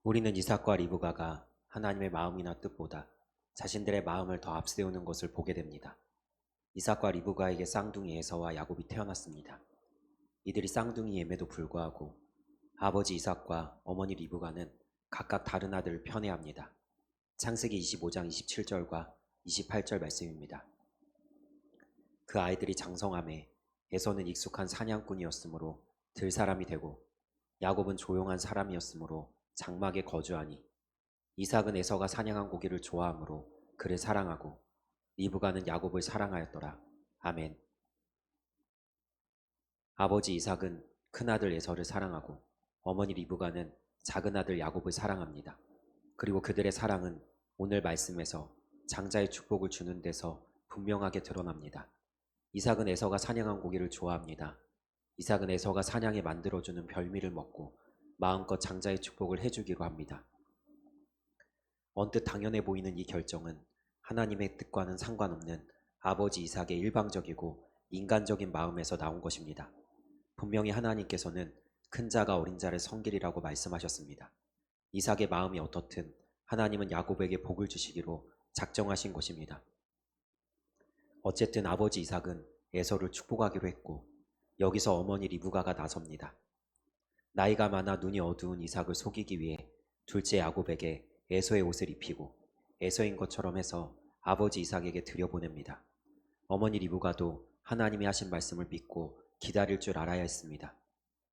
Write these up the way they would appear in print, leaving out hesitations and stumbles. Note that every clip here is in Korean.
우리는 이삭과 리브가가 하나님의 마음이나 뜻보다 자신들의 마음을 더 앞세우는 것을 보게 됩니다. 이삭과 리브가에게 쌍둥이 에서와 야곱이 태어났습니다. 이들이 쌍둥이임에도 불구하고 아버지 이삭과 어머니 리브가는 각각 다른 아들을 편애합니다. 창세기 25장 27절과 28절 말씀입니다. 그 아이들이 장성함에 에서는 익숙한 사냥꾼이었으므로 들사람이 되고 야곱은 조용한 사람이었으므로 장막에 거주하니 이삭은 에서가 사냥한 고기를 좋아하므로 그를 사랑하고 리브가는 야곱을 사랑하였더라. 아멘. 아버지 이삭은 큰아들 에서를 사랑하고 어머니 리브가는 작은아들 야곱을 사랑합니다. 그리고 그들의 사랑은 오늘 말씀에서 장자의 축복을 주는 데서 분명하게 드러납니다. 이삭은 에서가 사냥한 고기를 좋아합니다. 이삭은 에서가 사냥에 만들어주는 별미를 먹고 마음껏 장자의 축복을 해주기로 합니다. 언뜻 당연해 보이는 이 결정은 하나님의 뜻과는 상관없는 아버지 이삭의 일방적이고 인간적인 마음에서 나온 것입니다. 분명히 하나님께서는 큰 자가 어린 자를 섬기리라고 말씀하셨습니다. 이삭의 마음이 어떻든 하나님은 야곱에게 복을 주시기로 작정하신 것입니다. 어쨌든 아버지 이삭은 에서를 축복하기로 했고 여기서 어머니 리브가가 나섭니다. 나이가 많아 눈이 어두운 이삭을 속이기 위해 둘째 야곱에게 에서의 옷을 입히고 에서인 것처럼 해서 아버지 이삭에게 들여보냅니다. 어머니 리브가도 하나님이 하신 말씀을 믿고 기다릴 줄 알아야 했습니다.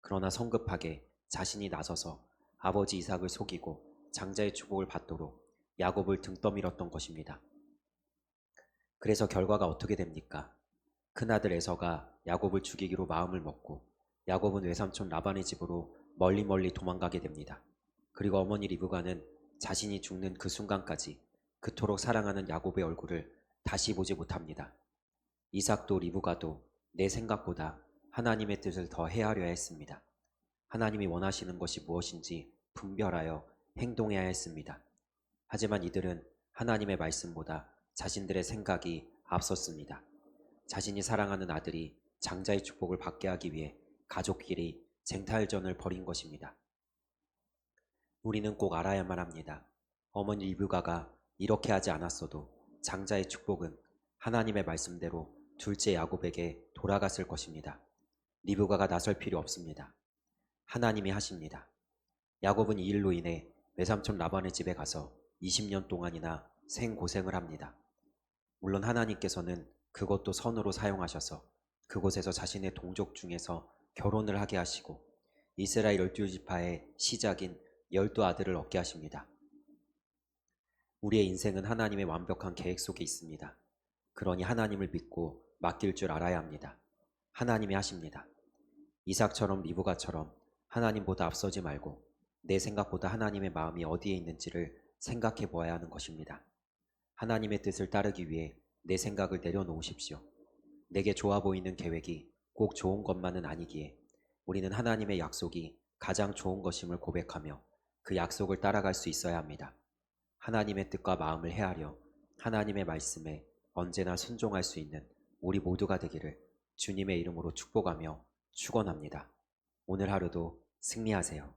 그러나 성급하게 자신이 나서서 아버지 이삭을 속이고 장자의 축복을 받도록 야곱을 등 떠밀었던 것입니다. 그래서 결과가 어떻게 됩니까? 큰아들 에서가 야곱을 죽이기로 마음을 먹고 야곱은 외삼촌 라반의 집으로 멀리 도망가게 됩니다. 그리고 어머니 리브가는 자신이 죽는 그 순간까지 그토록 사랑하는 야곱의 얼굴을 다시 보지 못합니다. 이삭도 리브가도 내 생각보다 하나님의 뜻을 더 헤아려야 했습니다. 하나님이 원하시는 것이 무엇인지 분별하여 행동해야 했습니다. 하지만 이들은 하나님의 말씀보다 자신들의 생각이 앞섰습니다. 자신이 사랑하는 아들이 장자의 축복을 받게 하기 위해 가족끼리 쟁탈전을 벌인 것입니다. 우리는 꼭 알아야만 합니다. 어머니 리브가가 이렇게 하지 않았어도 장자의 축복은 하나님의 말씀대로 둘째 야곱에게 돌아갔을 것입니다. 리브가가 나설 필요 없습니다. 하나님이 하십니다. 야곱은 이 일로 인해 외삼촌 라반의 집에 가서 20년 동안이나 생고생을 합니다. 물론 하나님께서는 그것도 선으로 사용하셔서 그곳에서 자신의 동족 중에서 결혼을 하게 하시고 이스라엘 12지파의 시작인 12아들을 얻게 하십니다. 우리의 인생은 하나님의 완벽한 계획 속에 있습니다. 그러니 하나님을 믿고 맡길 줄 알아야 합니다. 하나님이 하십니다. 이삭처럼 리브가처럼 하나님보다 앞서지 말고 내 생각보다 하나님의 마음이 어디에 있는지를 생각해 보아야 하는 것입니다. 하나님의 뜻을 따르기 위해 내 생각을 내려놓으십시오. 내게 좋아 보이는 계획이 꼭 좋은 것만은 아니기에 우리는 하나님의 약속이 가장 좋은 것임을 고백하며 그 약속을 따라갈 수 있어야 합니다. 하나님의 뜻과 마음을 헤아려 하나님의 말씀에 언제나 순종할 수 있는 우리 모두가 되기를 주님의 이름으로 축복하며 축원합니다. 오늘 하루도 승리하세요.